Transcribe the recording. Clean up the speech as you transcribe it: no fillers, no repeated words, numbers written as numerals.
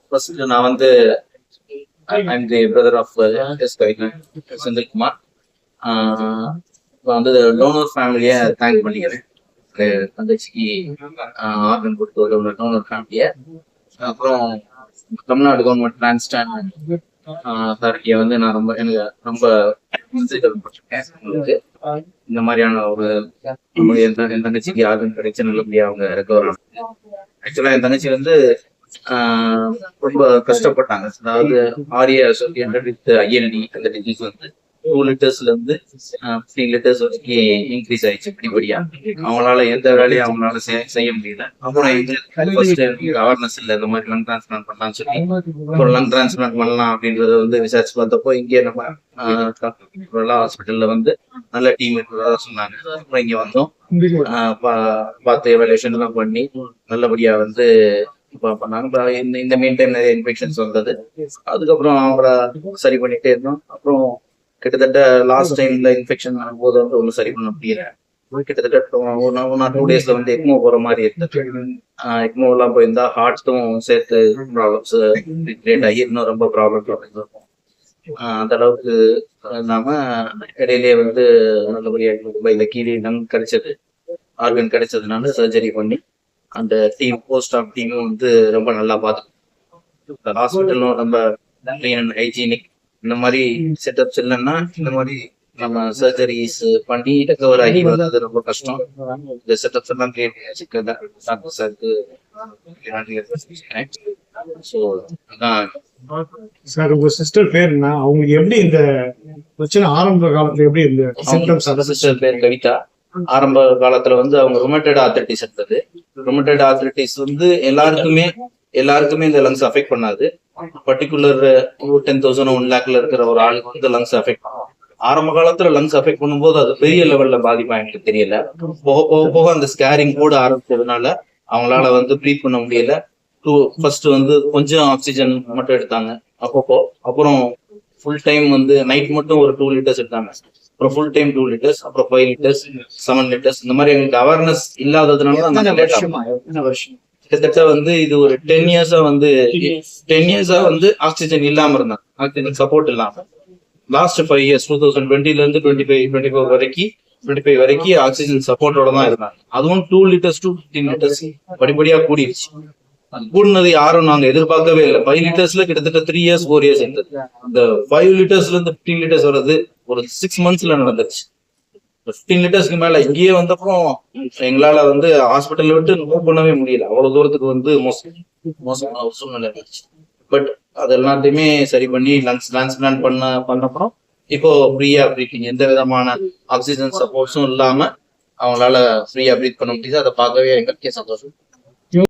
First நான் வந்து I'm the brother of S Senthilkumar. இப்போ வந்து டோனர் ஃபேமிலியை தேங்க் பண்ணிக்கிறேன். தங்கச்சிக்கு ஆர்கன் கொடுத்து ஒரு டோனர் ஃபேமிலியை. அப்புறம் தமிழ்நாடு கவர்மெண்ட் டிரான்ஸ்பிளான்ட் அத்தாரிட்டியை வந்து நான் எனக்கு ரொம்ப உங்களுக்கு இந்த மாதிரியான ஒரு என் தங்கச்சிக்கு ஆர்கன் கிடைச்ச நல்லபடியா அவங்க ரெக்கவர் ஆனாங்க. ஆக்சுவலா என் தங்கச்சி வந்து ரொம்ப கஷ்டப்பட்டாங்க. அதாவது ஆரியா அசோசியேட்டட் வித் ஐஎல்டி அந்த டிசீஸ் வந்து 2 லிட்டர்ஸ்ல இருந்து 3 லிட்டர்ஸ் வரைக்கும் இன்க்ரீஸ் ஆயிடுச்சு படிப்படியா. அவங்களால எந்த வேலையும் அவங்களால செய்ய முடியல. அப்புறம் அவேர்னஸ் இல்லை, இந்த மாதிரி லங் டிரான்ஸ்பிளான்ட் பண்ணலாம்னு சொல்லி அப்புறம் லங் டிரான்ஸ்பிளான்ட் பண்ணலாம் அப்படின்றத வந்து விசாரிச்சு பார்த்தப்போ இங்கே நம்ம ஹாஸ்பிட்டல்ல வந்து நல்ல டீம் இருக்கிறதா சொன்னாங்க. அப்புறம் இங்க வந்தோம், பார்த்து எவாலுவேஷன் எல்லாம் பண்ணி நல்லபடியா வந்து பண்ணாங்க. இந்த மெயின் டைம் நிறைய இன்ஃபெக்ஷன்ஸ் வந்தது. அதுக்கப்புறம் அவங்கள சரி பண்ணிட்டே இருந்தோம். அப்புறம் கிட்டத்தட்ட லாஸ்ட் டைம்ல இன்ஃபெக்ஷன் ஆகும்போது வந்து ஒன்றும் சரி பண்ண முடியல. கிட்டத்தட்ட 1 or 2 டேஸ்ல வந்து எக்மோ போற மாதிரி இருந்தது. எக்மோ எல்லாம் போயிருந்தா ஹார்ட்டும் சேர்த்து ப்ராப்ளம்ஸ் கிரியேட் ஆகி இன்னும் ரொம்ப ப்ராப்ளம் இருக்கும். அந்த அளவுக்கு இல்லாம இடையிலேயே வந்து நல்லபடியாக இந்த கீழே லங் கிடைச்சது, ஆர்கன் கிடைச்சதுனால சர்ஜரி பண்ணி அந்த டீம் போஸ்ட் ஆஃப் டீமும் வந்து ரொம்ப நல்லா பார்த்துக்கணும். ஹாஸ்பிட்டலும் ரொம்ப கிளீன் அண்ட் ஹைஜீனிக். இந்த மாதிரி செட்டப்ஸ் இல்லைன்னா இந்த மாதிரி நம்ம சர்ஜரிஸ் பண்ணி ரெக்கவர் ஆகி வர்றது ரொம்ப கஷ்டம். இந்த செட்டப்ஸ் எல்லாம் கிரியேட் டாக்டர் சாருக்கு. சார் உங்க சிஸ்டர் பேர் என்ன? அவங்களுக்கு எப்படி இந்த பிரச்சனை ஆரம்ப காலத்துல எப்படி இந்த சிம்டம்ஸ்? சிஸ்டர் பேர் கவிதா. ஆரம்ப காலத்துல வந்து அவங்க ரொமட்டட் ஆர்த்ரைட்டிஸ் இருந்தது. ரொமட்டட் ஆர்த்ரைட்டிஸ் வந்து எல்லாருக்குமே இந்த லங்ஸ் அஃபெக்ட் பண்ணாது. பர்டிகுலர் 10,000 1 lakhல இருக்கிற ஒரு ஆளுக்கு வந்து லங்ஸ் அஃபெக்ட் பண்ணும். ஆரம்ப காலத்துல லங்ஸ் அஃபெக்ட் பண்ணும்போது அது பெரிய லெவல்ல பாதிப்பா எனக்கு தெரியல. போக அந்த ஸ்கேரிங் கூட ஆரம்பிச்சதுனால அவங்களால வந்து ப்ரீத் பண்ண முடியல. ஃபர்ஸ்ட் வந்து கொஞ்சம் ஆக்சிஜன் மட்டும் எடுத்தாங்க அப்பப்போ. அப்புறம் ஃபுல் டைம் வந்து நைட் மட்டும் ஒரு 2 லிட்டர்ஸ் எடுத்தாங்க. அப்புறம் ஃபுல் டைம் 2 லிட்டர்ஸ், அப்புறம் 5 லிட்டர்ஸ், 7 லிட்டர்ஸ். இந்த மாதிரி எங்களுக்கு அவேர்னஸ் இல்லாததுனால கிட்டத்தட்ட வந்து இது ஒரு 10 இயர்ஸா வந்து ஆக்சிஜன் இல்லாம இருந்தாங்க, ஆக்சிஜன் சப்போர்ட் இல்லாம. லாஸ்ட் 5 இயர்ஸ் 2020ல இருந்து 25 வரைக்கும் ஆக்சிஜன் சப்போர்ட்டோட தான் இருந்தாங்க. அதுவும் 2 லிட்டர்ஸ் to 15 லிட்டர்ஸ் படிப்படியா கூடிடுச்சு. கூடுனது யாரும் நாங்க எதிர்பார்க்கவே இல்லை. 5 லிட்டர்ஸ்ல கிட்டத்தட்ட 3 இயர்ஸ் 4 இயர்ஸ் இருந்தது. இந்த 5 லிட்டர்ஸ்ல இருந்து 15 லிட்டர்ஸ் வர்றது ஒரு 6 மந்த்ஸ்ல நடந்துச்சு. 15 லிட்டர்ஸ்க்கு மேல இங்கேயே வந்தப்புறம் எங்களால வந்து ஹாஸ்பிட்டல் விட்டு மூவ் பண்ணவே முடியல. அவ்வளவு தூரத்துக்கு வந்து மோசமான சூழ்நிலை இருந்துச்சு. பட் அது எல்லாத்தையுமே சரி பண்ணி லங்ஸ் டிரான்ஸ்பிளான்ட் பண்ணப்புறம் இப்போ ஃப்ரீயா ப்ரீத்திங், எந்த விதமான ஆக்சிஜன் சப்போர்ட்ஸும் இல்லாம அவங்களால ஃப்ரீயா ப்ரீத் பண்ண முடியுது. அதை பார்க்கவே எங்களுக்கே சந்தோஷம்.